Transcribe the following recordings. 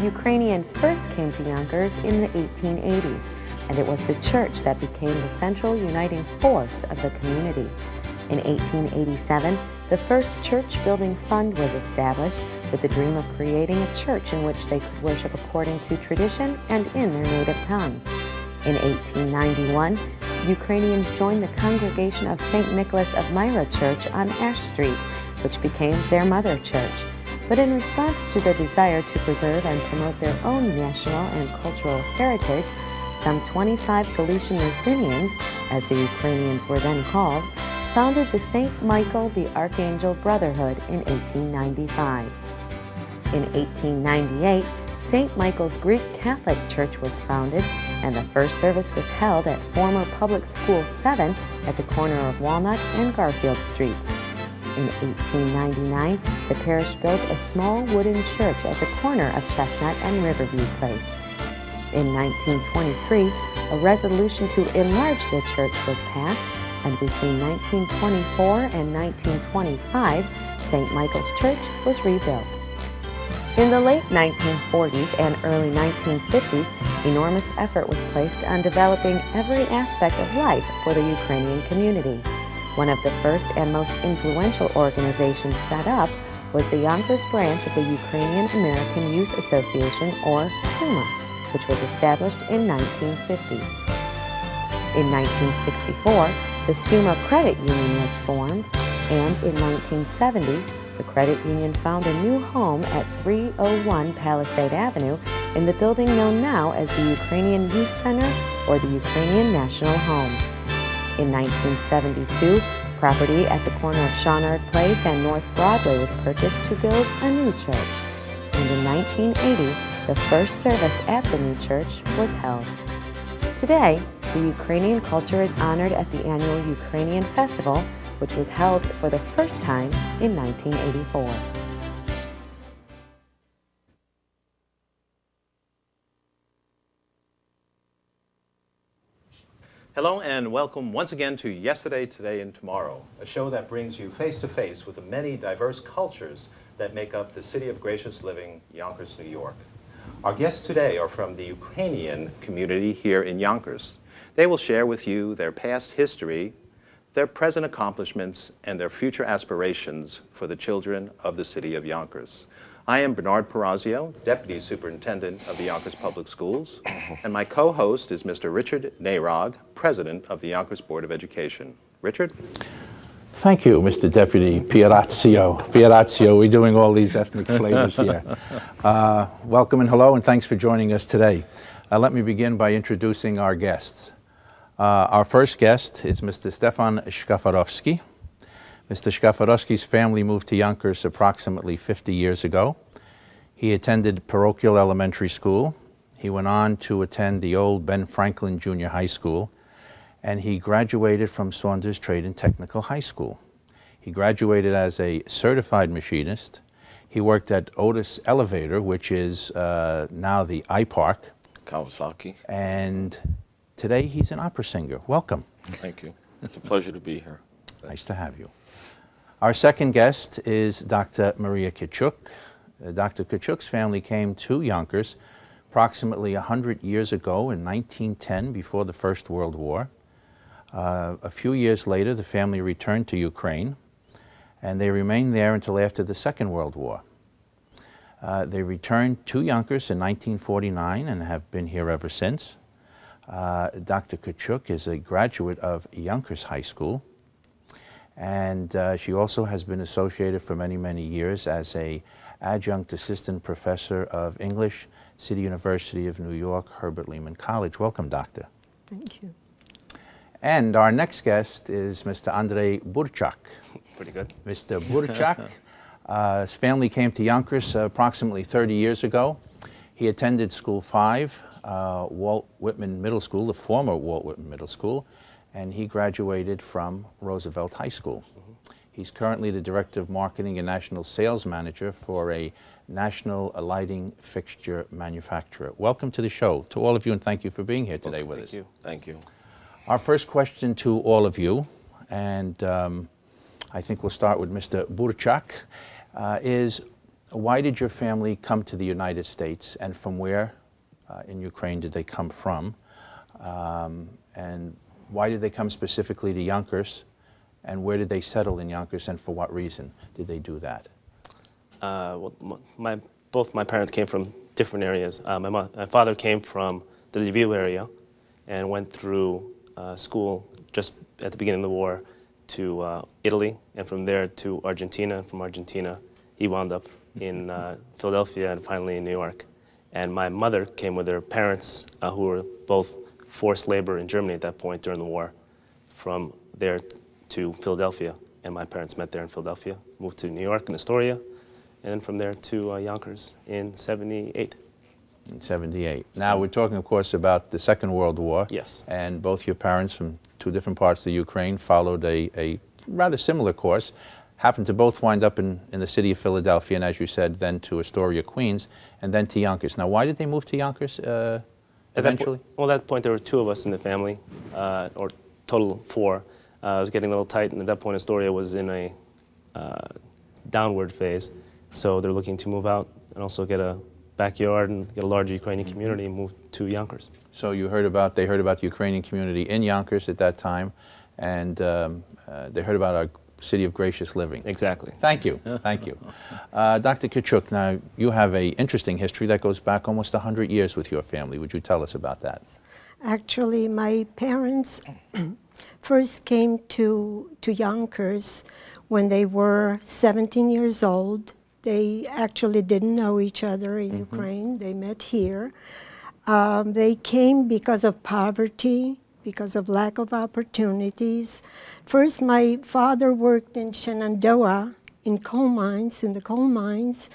Ukrainians first came to Yonkers in the 1880s, and it was the church that became the central uniting force of the community. In 1887, the first church building fund was established with the dream of creating a church in which they could worship according to tradition and in their native tongue. In 1891, Ukrainians joined the congregation of St. Nicholas of Myra Church on Ash Street, which became their mother church. But in response to the desire to preserve and promote their own national and cultural heritage, some 25 Galician Ruthenians, as the Ukrainians were then called, founded the St. Michael the Archangel Brotherhood in 1895. In 1898, St. Michael's Greek Catholic Church was founded, and the first service was held at former Public School 7 at the corner of Walnut and Garfield Streets. In 1899, the parish built a small wooden church at the corner of Chestnut and Riverview Place. In 1923, a resolution to enlarge the church was passed, and between 1924 and 1925, St. Michael's Church was rebuilt. In the late 1940s and early 1950s, enormous effort was placed on developing every aspect of life for the Ukrainian community. One of the first and most influential organizations set up was the Yonkers branch of the Ukrainian American Youth Association, or CYM, which was established in 1950. In 1964, the CYM Credit Union was formed, and in 1970, the credit union found a new home at 301 Palisade Avenue in the building known now as the Ukrainian Youth Center or the Ukrainian National Home. In 1972, property at the corner of Shawnard Place and North Broadway was purchased to build a new church. And in 1980, the first service at the new church was held. Today, the Ukrainian culture is honored at the annual Ukrainian Festival, which was held for the first time in 1984. Hello and welcome once again to Yesterday, Today, and Tomorrow, a show that brings you face-to-face with the many diverse cultures that make up the city of gracious living, Yonkers, New York. Our guests today are from the Ukrainian community here in Yonkers. They will share with you their past history, their present accomplishments, and their future aspirations for the children of the city of Yonkers. I am Bernard Perazio, Deputy Superintendent of the Yonkers Public Schools, and my co-host is Mr. Richard Nayrog, President of the Yonkers Board of Education. Richard? Thank you, Mr. Deputy Pierazio. We're doing all these ethnic flavors here. Welcome and hello, and thanks for joining us today. Let me begin by introducing our guests. Our first guest is Mr. Stefan Shkafarovsky. Mr. Shkafarovsky's family moved to Yonkers approximately 50 years ago. He attended parochial elementary school. He went on to attend the old Ben Franklin Junior High School, and he graduated from Saunders Trade and Technical High School. He graduated as a certified machinist. He worked at Otis Elevator, which is now the iPark. Kawasaki. And today he's an opera singer. Welcome. Thank you. It's a pleasure to be here. Nice to have you. Our second guest is Dr. Maria Kachuk. Dr. Kachuk's family came to Yonkers approximately 100 years ago in 1910, before the First World War. A few years later, the family returned to Ukraine, and they remained there until after the Second World War. They returned to Yonkers in 1949 and have been here ever since. Dr. Kachuk is a graduate of Yonkers High School, and she also has been associated for many, many years as an adjunct assistant professor of English, City University of New York, Herbert Lehman College. Welcome, Doctor. Thank you. And our next guest is Mr. Andrei Burchak. Pretty good. Mr. Burchak, his family came to Yonkers approximately 30 years ago. He attended School 5, Walt Whitman Middle School, the former Walt Whitman Middle School, and he graduated from Roosevelt High School. He's currently the Director of Marketing and National Sales Manager for a national lighting fixture manufacturer. Welcome to the show, to all of you, and thank you for being here today with us. Thank you. Thank you. Our first question to all of you, and I think we'll start with Mr. Burchak, is why did your family come to the United States, and from where in Ukraine did they come from? And why did they come specifically to Yonkers, and where did they settle in Yonkers, and for what reason did they do that? Well, both my parents came from different areas. My father came from the Lviv area and went through school just at the beginning of the war to Italy, and from there to Argentina. And from Argentina, he wound up in Philadelphia and finally in New York. And my mother came with her parents, who were both forced labor in Germany at that point during the war, from there to Philadelphia. And my parents met there in Philadelphia, moved to New York in Astoria, and then from there to Yonkers in '78. In '78. Now we're talking, of course, about the Second World War. Yes. And both your parents from two different parts of the Ukraine followed a rather similar course, happened to both wind up in the city of Philadelphia, and as you said, then to Astoria, Queens, and then to Yonkers. Now, why did they move to Yonkers eventually? Well, at that point, there were two of us in the family, or total four. It was getting a little tight, and at that point, Astoria was in a downward phase. So they're looking to move out and also get a backyard and get a larger Ukrainian community and move to Yonkers. So they heard about the Ukrainian community in Yonkers at that time, and they heard about our city of gracious living. Exactly. Thank you, thank you. Dr. Kachuk, now you have an interesting history that goes back almost 100 years with your family. Would you tell us about that? Actually, my parents first came to Yonkers when they were 17 years old. They actually didn't know each other in Ukraine. They met here. They came because of poverty, because of lack of opportunities. First, my father worked in Shenandoah in the coal mines,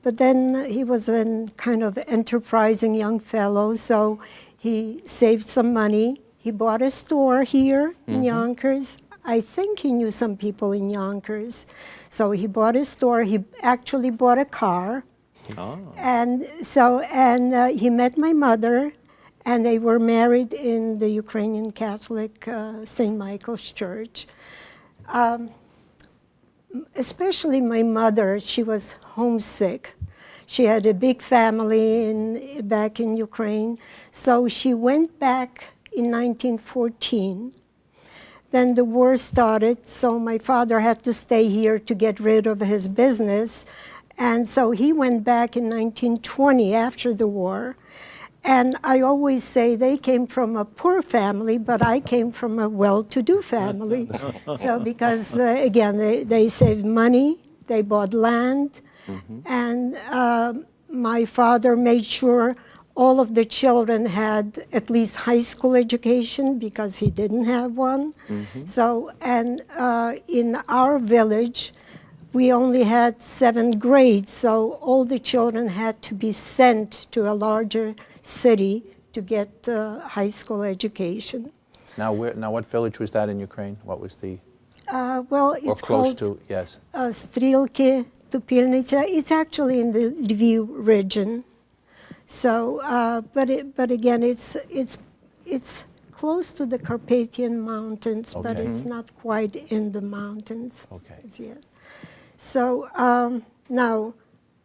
but then he was a kind of enterprising young fellow, so he saved some money. He bought a store here in Yonkers. I think he knew some people in Yonkers. So he bought a store. He actually bought a car. Oh. And he met my mother, and they were married in the Ukrainian Catholic St. Michael's Church. Especially my mother, she was homesick. She had a big family back in Ukraine. So she went back in 1914. Then the war started, so my father had to stay here to get rid of his business. And so he went back in 1920 after the war. And I always say they came from a poor family, but I came from a well-to-do family. So because, again, they saved money, they bought land, and my father made sure all of the children had at least high school education because he didn't have one. So, and in our village, we only had 7th grade, so all the children had to be sent to a larger city to get high school education. Now, what village was that in Ukraine? What was the? Well, it's or close called to, yes. Strelki Tupilnica. It's actually in the Lviv region. So, but again, it's close to the Carpathian Mountains, but Okay. it's not quite in the mountains Okay. as yet. So now,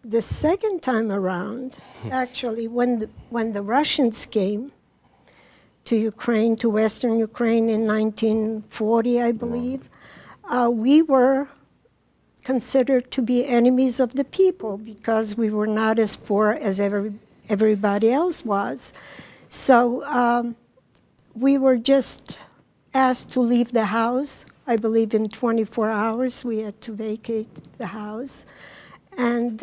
the second time around, actually, when the Russians came to Ukraine, to Western Ukraine in 1940, I believe, we were considered to be enemies of the people because we were not as poor as everybody else was. So we were just asked to leave the house. I believe in 24 hours we had to vacate the house. And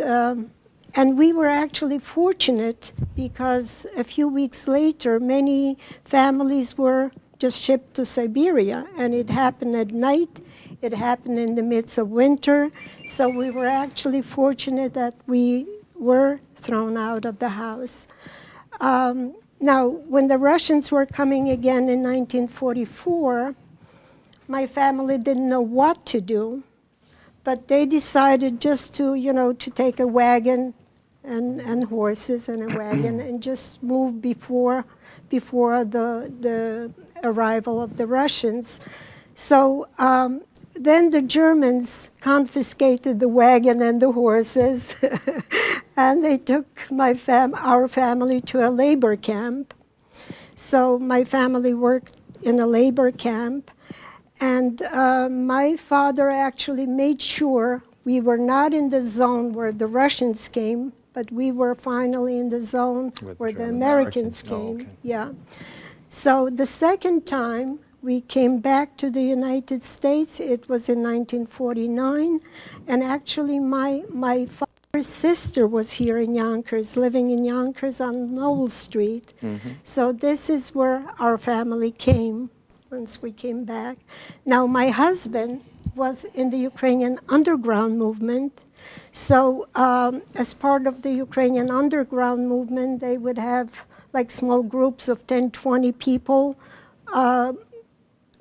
we were actually fortunate because a few weeks later, many families were just shipped to Siberia, and it happened at night. It happened in the midst of winter. So we were actually fortunate that we were thrown out of the house. Now, when the Russians were coming again in 1944, my family didn't know what to do, but they decided just to, to take a wagon and horses and a wagon and just move before the arrival of the Russians. So then the Germans confiscated the wagon and the horses, and they took our family to a labor camp. So my family worked in a labor camp, and my father actually made sure we were not in the zone where the Russians came, but we were finally in the zone where the Americans came. okay. Yeah. So the second time we came back to the United States, it was in 1949, and actually my father's sister was here in Yonkers, living in Yonkers on Knoll Street. So this is where our family came once we came back. Now my husband was in the Ukrainian underground movement. So as part of the Ukrainian underground movement, they would have like small groups of 10, 20 people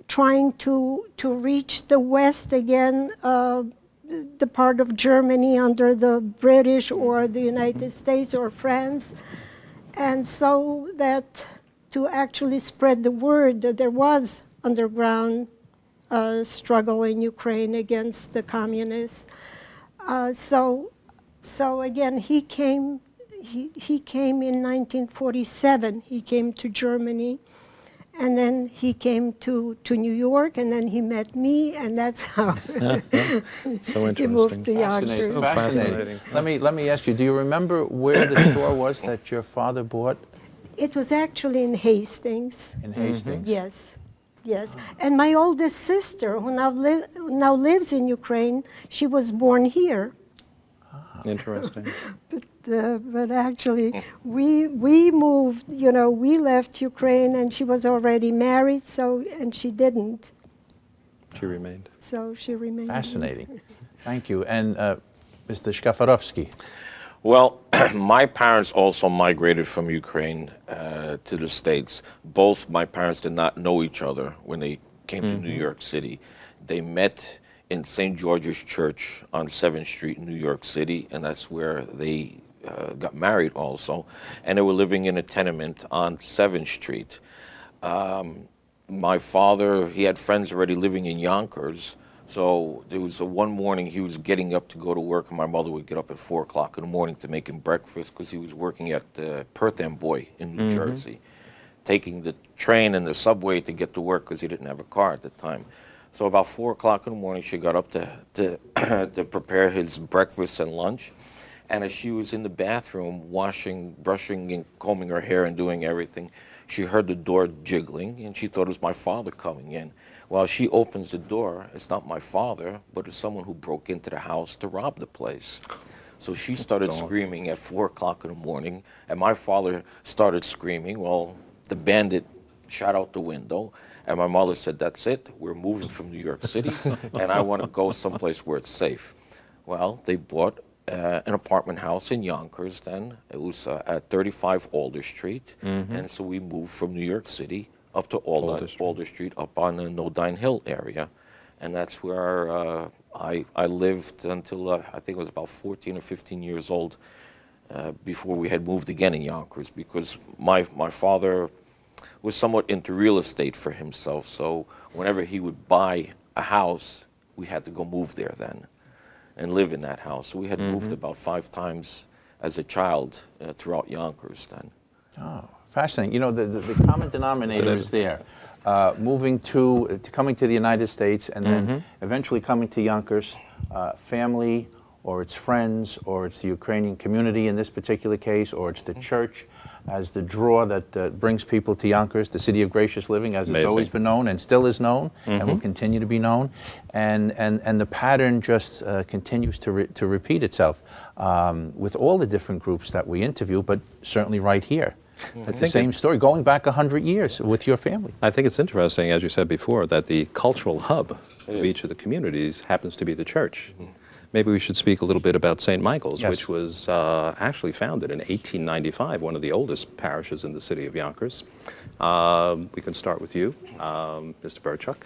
trying to reach the West again, the part of Germany under the British or the United States or France. And so that to actually spread the word that there was underground struggle in Ukraine against the communists. So again, he came in 1947. He came to Germany, and then he came to New York, and then he met me, and that's how So he moved interesting. to Yonkers. Fascinating. Let me ask you, do you remember where the store was that your father bought It was actually in Hastings. in Hastings? Yes, yes. And my oldest sister, who now lives in Ukraine, she was born here. Interesting. But actually, we moved. We left Ukraine, and she was already married. And she didn't. She remained. So she remained. Fascinating. Thank you. And Mr. Shkafarovsky. Well, my parents also migrated from Ukraine to the States. Both my parents did not know each other when they came to New York City. They met in St. George's Church on 7th Street in New York City, and that's where they got married also. And they were living in a tenement on 7th Street. My father, he had friends already living in Yonkers, so there was one morning he was getting up to go to work, and my mother would get up at 4 o'clock in the morning to make him breakfast because he was working at Perth Amboy in New Jersey, taking the train and the subway to get to work because he didn't have a car at the time. So about 4 o'clock in the morning, she got up to prepare his breakfast and lunch. And as she was in the bathroom washing, brushing, and combing her hair and doing everything, she heard the door jiggling, and she thought it was my father coming in. Well, she opens the door. It's not my father, but it's someone who broke into the house to rob the place. So she started screaming at 4 o'clock in the morning, and my father started screaming. Well, the bandit shot out the window, and my mother said, "That's it. We're moving from New York City, and I want to go someplace where it's safe." Well, they bought an apartment house in Yonkers then. It was at 35 Alder Street, and so we moved from New York City up to Alder Street up on the Nodine Hill area, and that's where I lived until I think I was about 14 or 15 years old before we had moved again in Yonkers, because my father was somewhat into real estate for himself, so whenever he would buy a house, we had to go move there then and live in that house. So we had moved about 5 times as a child throughout Yonkers then. Oh, fascinating. You know, the common denominator is there. Coming to the United States, and then eventually coming to Yonkers, family, or it's friends, or it's the Ukrainian community in this particular case, or it's the church as the draw that brings people to Yonkers, the city of gracious living, as it's always been known and still is known, and will continue to be known. And the pattern just continues to repeat itself with all the different groups that we interview, but certainly right here. The same story, going back 100 years with your family. I think it's interesting, as you said before, that the cultural hub of each of the communities happens to be the church. Maybe we should speak a little bit about St. Michael's, which was actually founded in 1895, one of the oldest parishes in the city of Yonkers. We can start with you, Mr. Burchuk.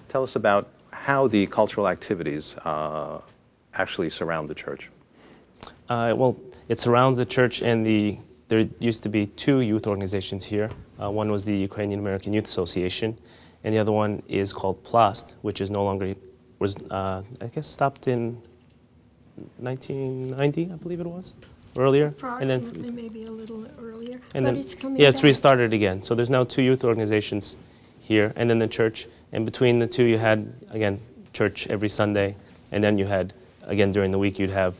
Tell us about how the cultural activities actually surround the church. Well, it surrounds the church, and there used to be 2 youth organizations here. One was the Ukrainian American Youth Association, and the other one is called PLAST, which is no longer was, I guess, stopped in 1990, I believe it was, earlier. Approximately, maybe a little earlier, And but then, it's coming yeah, it's back. restarted again. So there's now 2 youth organizations here, and then the church. And between the two, you had, again, church every Sunday, and then you had, again, during the week, you'd have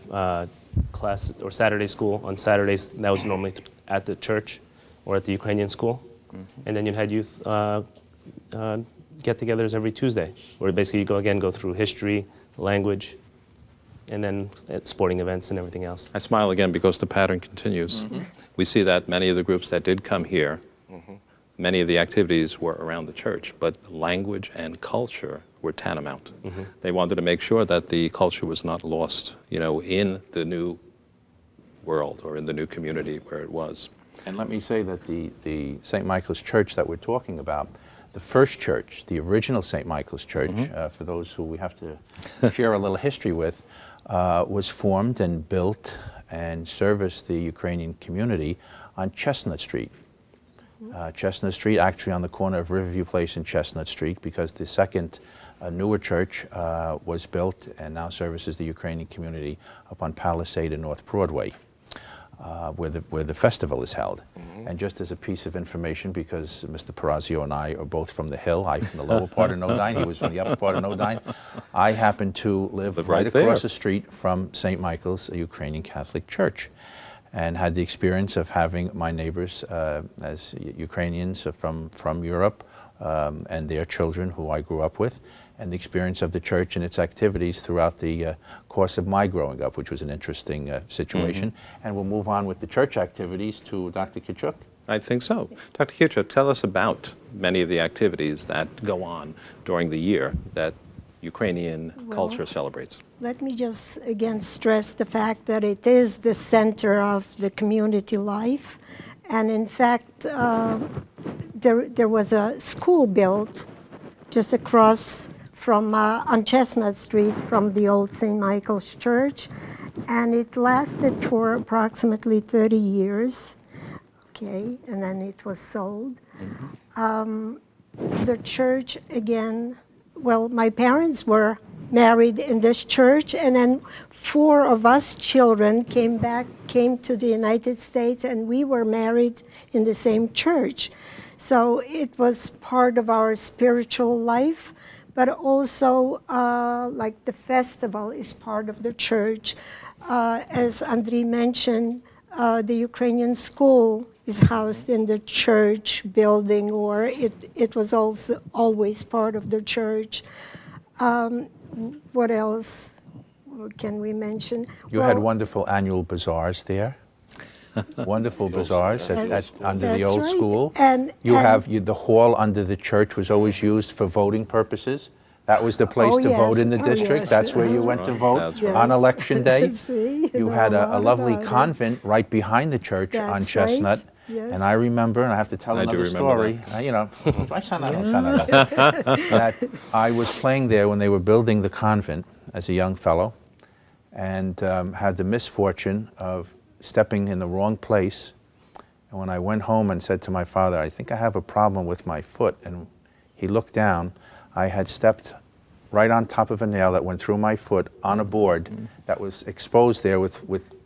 class or Saturday school. On Saturdays, that was normally at the church or at the Ukrainian school. And then you'd had youth get-togethers every Tuesday, where basically you go through history, language, and then sporting events and everything else. I smile again because the pattern continues. We see that many of the groups that did come here, many of the activities were around the church, but language and culture were tantamount. They wanted to make sure that the culture was not lost, in the new world or in the new community where it was. And let me say that the St. Michael's Church that we're talking about, the first church, the original St. Michael's Church, for those who we have to share a little history with, was formed and built and serviced the Ukrainian community on Chestnut Street. Chestnut Street, actually on the corner of Riverview Place and Chestnut Street, because the second newer church was built and now services the Ukrainian community up on Palisade and North Broadway, where the festival is held. And just as a piece of information, because Mr. Perazio and I are both from the Hill, I from the lower part of Nodine, he was from the upper part of Nodine, I happen to live right across the street from St. Michael's, a Ukrainian Catholic church, and had the experience of having my neighbors as Ukrainians from Europe and their children who I grew up with, and the experience of the church and its activities throughout the course of my growing up, which was an interesting situation. And we'll move on with the church activities to Dr. Kichuk. I think so. Dr. Kichuk, tell us about many of the activities that go on during the year that Ukrainian culture celebrates. Let me just again stress the fact that it is the center of the community life. And in fact, there was a school built just across from on Chestnut Street from the old St. Michael's Church, and it lasted for approximately 30 years. Okay, and then it was sold. The church again. Well, my parents were married in this church, and then 4 of us children came to the United States, and we were married in the same church. So it was part of our spiritual life, but also like the festival is part of the church. As Andriy mentioned, the Ukrainian school is housed in the church building, or it was also always part of the church. What else can we mention? You had wonderful annual bazaars there. Wonderful bazaars under the old school. And the hall under the church was always used for voting purposes. That was the place to vote in the district. Yes. That's where you went to vote on election day. See, You had a lovely convent right behind the church on That's Chestnut. right. Yes. And I remember, and I have to tell I do another remember story, that I was playing there when they were building the convent as a young fellow, and had the misfortune of stepping in the wrong place. And when I went home and said to my father, I think I have a problem with my foot, and he looked down, I had stepped right on top of a nail that went through my foot on a board that was exposed there with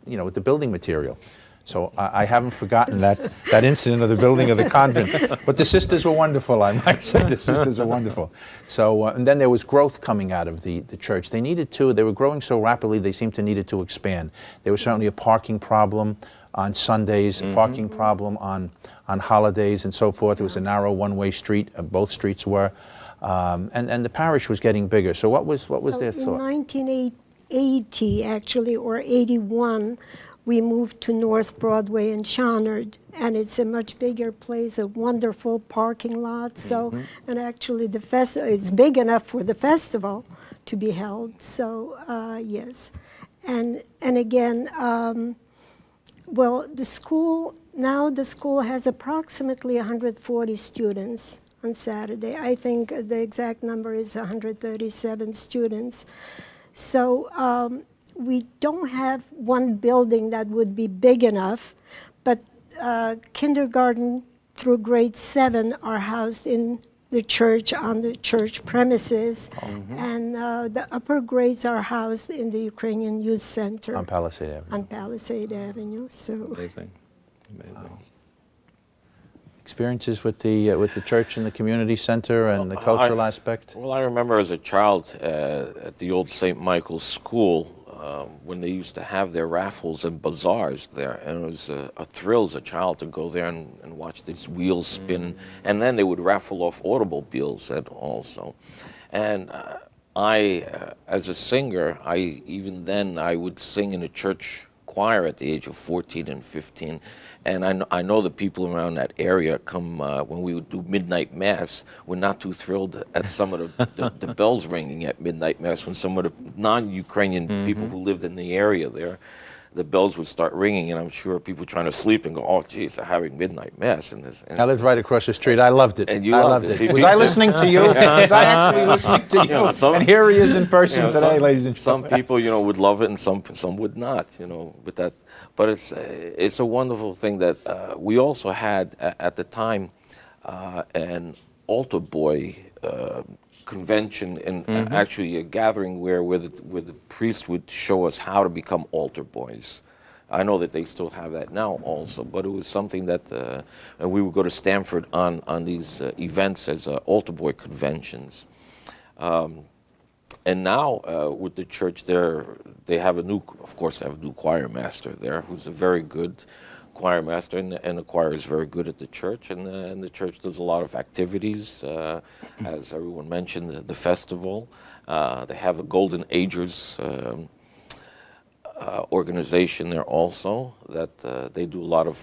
the building material. So I haven't forgotten that incident of the building of the convent. But the sisters were wonderful, I might say. The sisters were wonderful. So, and then there was growth coming out of the church. They needed to, they were growing so rapidly, they seemed to needed to expand. There was certainly a parking problem on Sundays, a parking problem on holidays and so forth. It was a narrow one-way street, both streets were. And the parish was getting bigger. So what was their thought? In 1980, actually, or 81, we moved to North Broadway in Shonard, and it's a much bigger place, a wonderful parking lot. So, and actually, it's big enough for the festival to be held. So, yes, and again, well, the school has approximately 140 students on Saturday. I think the exact number is 137 students. So. We don't have one building that would be big enough, but kindergarten through grade 7 are housed in the church on the church premises, and the upper grades are housed in the Ukrainian Youth Center On Palisade Avenue. on Palisade Avenue. So Amazing. Amazing. Experiences with the church and the community center and the cultural aspect? Well, I remember as a child at the old St. Michael's School when they used to have their raffles and bazaars there, and it was a thrill as a child to go there and watch these wheels spin, and then they would raffle off automobiles also. And I, as a singer, even then I would sing in a church choir at the age of 14 and 15. And I know the people around that area come, when we would do midnight mass, were not too thrilled at some of the bells ringing at midnight mass when some of the non-Ukrainian people who lived in the area there, the bells would start ringing, and I'm sure people trying to sleep and go, oh, geez, they're having midnight mass. And I lived right across the street. I loved it. And you I loved loved it. it. Was I listening to you? Was I actually listening to you? And here he is in person today, ladies and some gentlemen. people, would love it, and some would not, with that. But it's a wonderful thing that we also had at the time an altar boy convention and actually a gathering where the priest would show us how to become altar boys. I know that they still have that now also, but it was something that and we would go to Stanford on these events as altar boy conventions. And now with the church there, they have a new choir master there who's a very good choir master, and the choir is very good at the church, and the church does a lot of activities, as everyone mentioned, the festival. They have a Golden Agers organization there also, that they do a lot of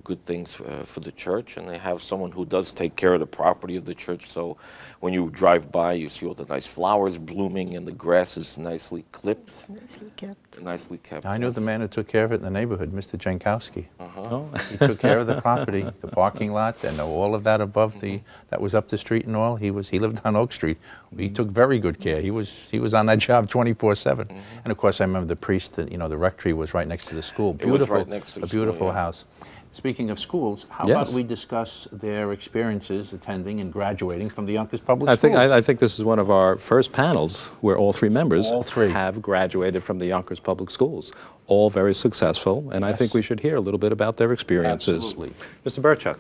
good things for the church, and they have someone who does take care of the property of the church, so when you drive by you see all the nice flowers blooming and the grass is nicely clipped. it's nicely kept. Nicely kept. I knew the man who took care of it in the neighborhood, Mr. Jankowski. Oh, He took care of the property, the parking lot, and all of that above that was up the street and all. He lived on Oak Street. He took very good care. He was on that job 24/7. And of course, I remember the priest. The rectory was right next to the school. It was right next to the a beautiful school, yeah. house. Speaking of schools, how Yes. about we discuss their experiences attending and graduating from the Yonkers Public I Schools? think this is one of our first panels where all three members All three. have graduated from the Yonkers Public Schools. All very successful, and I think we should hear a little bit about their experiences. Absolutely. Mr. Burchuk,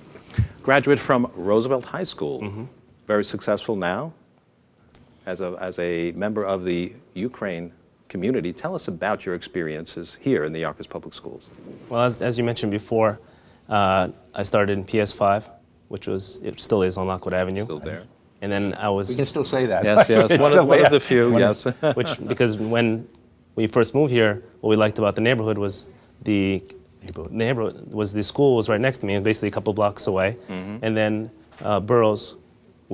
graduate from Roosevelt High School. Very successful now as a member of the Ukraine community. Tell us about your experiences here in the Yonkers Public Schools. Well, as you mentioned before, I started in PS5, it still is on Lockwood Avenue. Still there. And then I was, We can still say that. Yes, yes, It's one still of there. the few, yes. because when we first moved here, what we liked about the neighborhood was the school was right next to me, basically a couple blocks away. And then Burroughs,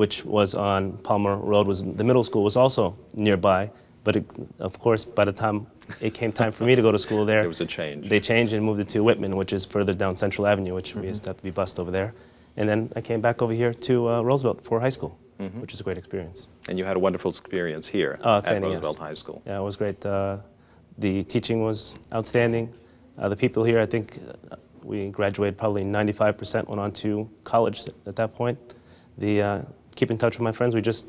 which was on Palmer Road, the middle school was also nearby. But of course, by the time it came time for me to go to school there, There was a change. They changed and moved it to Whitman, which is further down Central Avenue, which we used to have to be bused over there. And then I came back over here to Roosevelt for high school, which is a great experience. And you had a wonderful experience here at Outstanding, yes. Roosevelt High School. Yeah, it was great. The teaching was outstanding. The people here, I think we graduated probably 95% went on to college at that point. Keep in touch with my friends. We just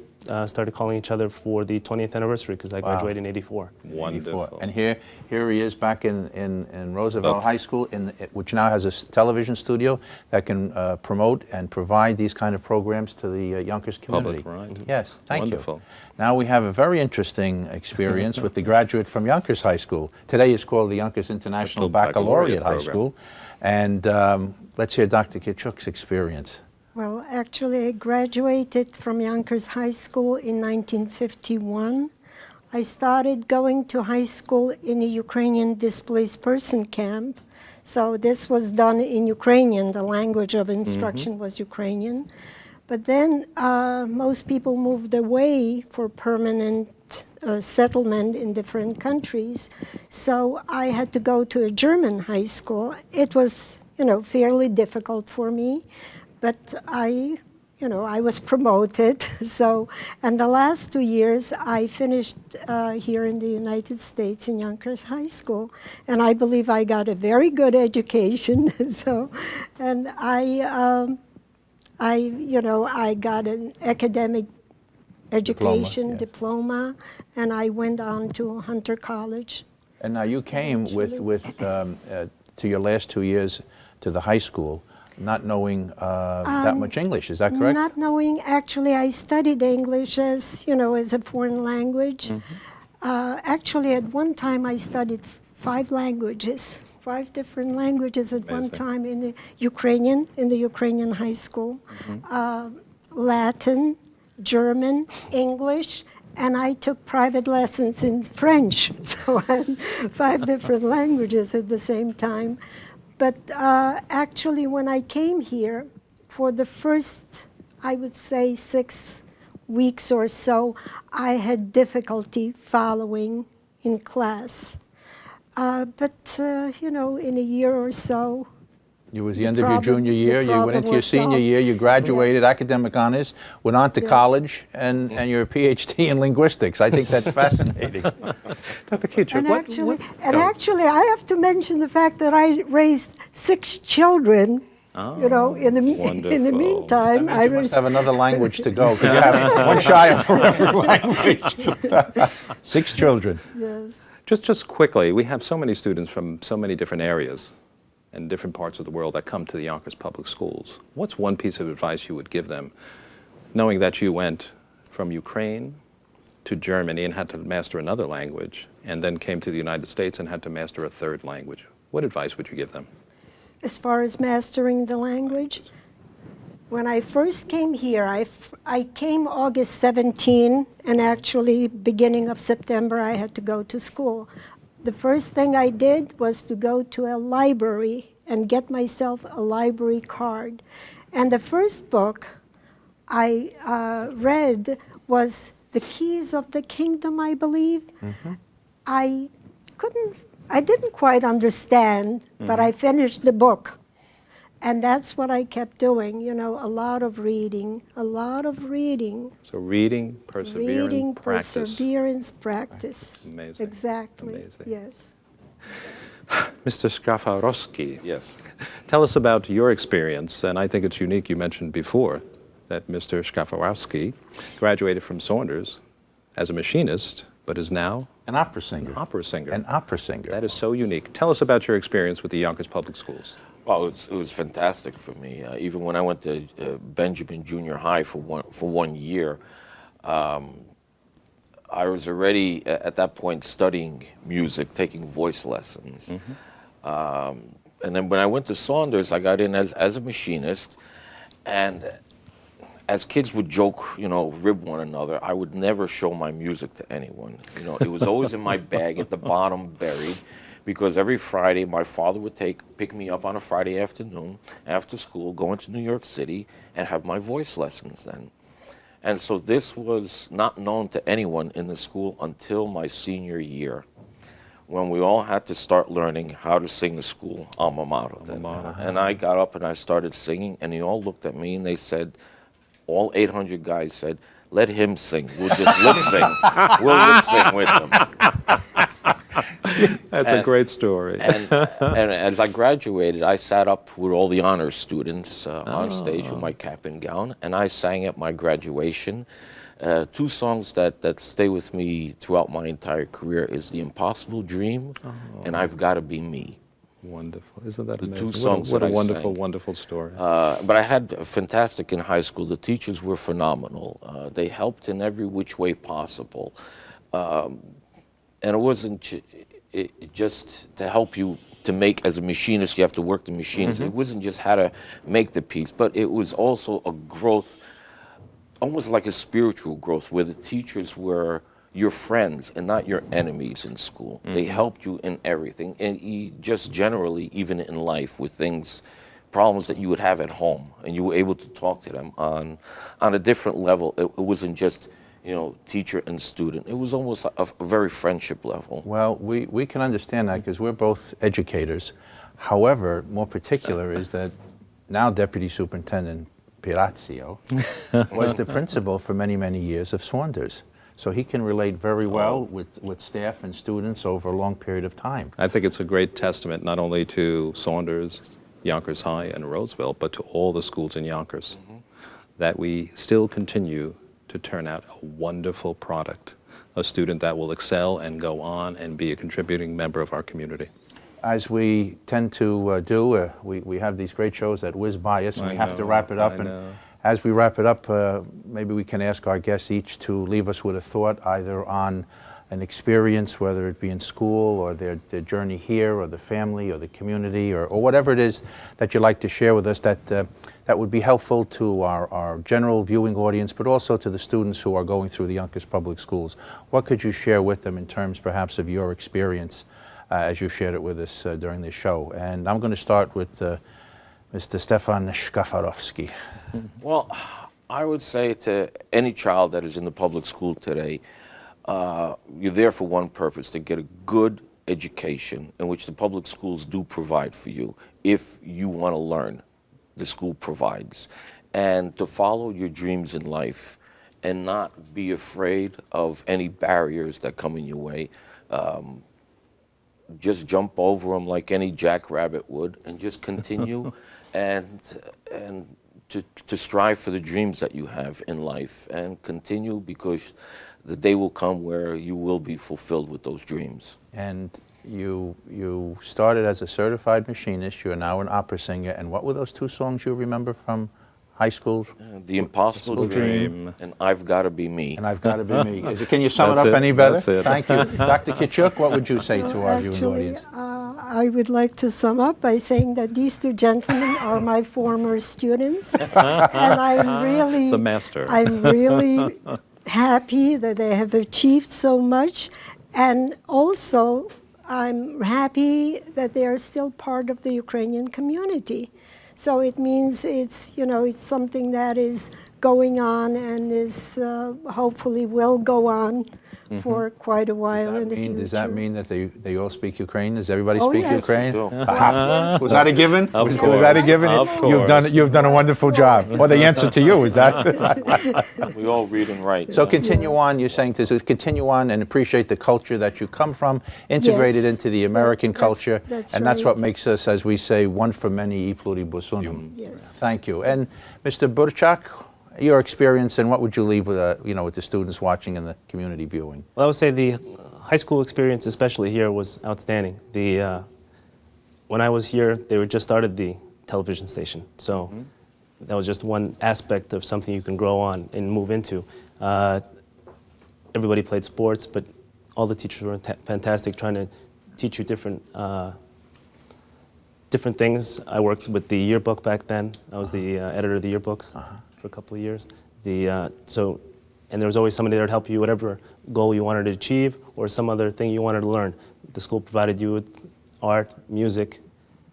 started calling each other for the 20th anniversary because I graduated in '84. Wonderful. And here he is back in Roosevelt High School, which now has a television studio that can promote and provide these kind of programs to the Yonkers community. Public, right. Yes, thank Wonderful. you. Now we have a very interesting experience with the graduate from Yonkers High School. Today is called the Yonkers International Baccalaureate High Program. School. And let's hear Dr. Kitchuk's experience. Well, actually, I graduated from Yonkers High School in 1951. I started going to high school in a Ukrainian displaced person camp. So this was done in Ukrainian. The language of instruction was Ukrainian. But then most people moved away for permanent settlement in different countries. So I had to go to a German high school. It was, fairly difficult for me. But I was promoted. So, and the last 2 years I finished here in the United States in Yonkers High School, and I believe I got a very good education. So, and I got an academic education yes. diploma, and I went on to Hunter College. And now you came to your last 2 years to the high school, not knowing that much English. Is that correct? Not knowing, actually, I studied English as a foreign language. Actually, at one time, I studied 5 languages, 5 different languages at one time in the Ukrainian high school. Latin, German, English, and I took private lessons in French. So I had 5 different languages at the same time. But actually, when I came here, for the first, I would say, 6 weeks or so, I had difficulty following in class. But in a year or so, It was the end of your junior year, you went into your senior solved. year, you graduated, academic honors, went on to college, and your PhD in linguistics. I think that's fascinating. Dr. Kichuk, And actually, I have to mention the fact that I raised 6 children. In the meantime, I must have another language to go, because you have one child for every language. 6 children. Yes. Just quickly, we have so many students from so many different areas and different parts of the world that come to the Yonkers Public Schools. What's one piece of advice you would give them, knowing that you went from Ukraine to Germany and had to master another language, and then came to the United States and had to master a 3rd language? What advice would you give them? As far as mastering the language, when I first came here, I came August 17, and actually beginning of September I had to go to school. The first thing I did was to go to a library and get myself a library card. And the first book I read was The Keys of the Kingdom, I believe. I didn't quite understand, but I finished the book. And that's what I kept doing, a lot of reading, So reading, perseverance, practice. Amazing. Exactly, Amazing. yes. Mr. Skafarowski. Yes. Tell us about your experience, and I think it's unique, you mentioned before, that Mr. Skafarowski graduated from Saunders as a machinist, but is now An opera singer. an opera singer. An opera singer. That is so unique. Tell us about your experience with the Yonkers Public Schools. Well, it was fantastic for me. Even when I went to Benjamin Junior High for 1 year, I was already at that point studying music, taking voice lessons. And then when I went to Saunders, I got in as a machinist, and as kids would joke, rib one another, I would never show my music to anyone. It was always in my bag at the bottom, buried, because every Friday my father would pick me up on a Friday afternoon after school, go into New York City, and have my voice lessons then. And so this was not known to anyone in the school until my senior year, when we all had to start learning how to sing the school alma mater. And I got up and I started singing, and they all looked at me and they said, all 800 guys said, let him sing. We'll just lip sing. We'll lip sing with him. That's a great story. And as I graduated, I sat up with all the honor students on stage with my cap and gown, and I sang at my graduation. 2 songs that stay with me throughout my entire career is The Impossible Dream and I've Gotta Be Me. Wonderful. Isn't that amazing? 2 songs what a that I wonderful, sang. wonderful story. But I had fantastic in high school. The teachers were phenomenal. They helped in every which way possible. And it wasn't just to help you to make, as a machinist, you have to work the machines. It wasn't just how to make the piece, but it was also a growth, almost like a spiritual growth, where the teachers were your friends and not your enemies in school. They helped you in everything, and just generally, even in life, with problems that you would have at home, and you were able to talk to them on a different level. It wasn't just teacher and student. It was almost a very friendship level. Well, we can understand that because we're both educators. However, more particular is that now Deputy Superintendent Pirazio was the principal for many, many years of Saunders. So he can relate very well with staff and students over a long period of time. I think it's a great testament not only to Saunders, Yonkers High, and Roseville, but to all the schools in Yonkers. that we still continue to turn out a wonderful product, a student that will excel and go on and be a contributing member of our community. As we tend to do, we have these great shows that whiz by us, and we have to wrap it up. And as we wrap it up, maybe we can ask our guests each to leave us with a thought, either on an experience, whether it be in school or their journey here, or the family or the community, or whatever it is that you'd like to share with us that would be helpful to our general viewing audience, but also to the students who are going through the Yonkers Public Schools. What could you share with them in terms perhaps of your experience as you shared it with us during this show? And I'm going to start with Mr. Stefan Szkafarowski. Well, I would say to any child that is in the public school today, you're there for one purpose, to get a good education, in which the public schools do provide for you. If you want to learn, the school provides. And to follow your dreams in life and not be afraid of any barriers that come in your way. Just jump over them like any jackrabbit would, and just continue and to strive for the dreams that you have in life, and continue, because the day will come where you will be fulfilled with those dreams. And you started as a certified machinist. You are now an opera singer. And what were those two songs you remember from high school? The Impossible Dream and I've Gotta Be Me. And I've Gotta Be Me. Can you sum it up any better? That's it. Thank you. Dr. Kachuk, what would you say to our viewing audience? I would like to sum up by saying that these two gentlemen are my former students, and I'm really The master. I'm really happy that they have achieved so much, and also I'm happy that they are still part of the Ukrainian community. So it means it's something that is going on and is hopefully will go on for quite a while in the future. Does that mean that they all speak Ukrainian? Does everybody Oh, speak yes. Ukrainian? Was that a given? Of Was course. that a given? Of course. You've done a wonderful job. Well, the answer to you is that. We all read and write. So continue on. You're saying to continue on and appreciate the culture that you come from, integrate it Yes. into the American culture, that's and that's right. what makes us, as we say, one for many, e pluribus unum. Yes. Thank you. And Mr. Burchak, your experience, and what would you leave with with the students watching and the community viewing? Well, I would say the high school experience, especially here, was outstanding. When I was here, they were just started the television station, so that was just one aspect of something you can grow on and move into. Everybody played sports, but all the teachers were fantastic, trying to teach you different things. I worked with the yearbook back then. I was the editor of the yearbook for a couple of years. And there was always somebody there to help you, whatever goal you wanted to achieve or some other thing you wanted to learn. The school provided you with art, music,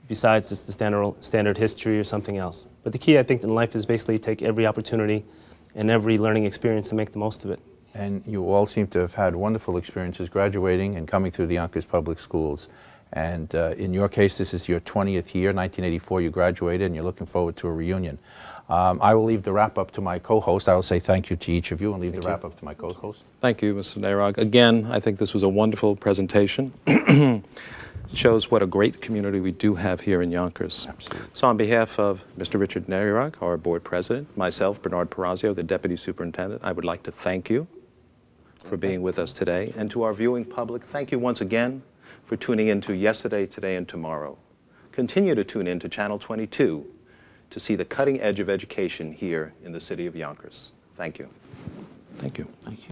besides just the standard history or something else. But the key, I think, in life is basically take every opportunity and every learning experience and make the most of it. And you all seem to have had wonderful experiences graduating and coming through the Yonkers Public Schools. And in your case, this is your 20th year, 1984, you graduated, and you're looking forward to a reunion. I will leave the wrap-up to my co-host. I will say thank you to each of you and leave the wrap-up to my co-host. Thank you, Mr. Nairog. Again, I think this was a wonderful presentation. It shows what a great community we do have here in Yonkers. Absolutely. So on behalf of Mr. Richard Nairog, our board president, myself, Bernard Perazio, the deputy superintendent, I would like to thank you for being with us today. And to our viewing public, thank you once again for tuning in to Yesterday, Today, and Tomorrow. Continue to tune in to Channel 22 to see the cutting edge of education here in the city of Yonkers. Thank you. Thank you. Thank you.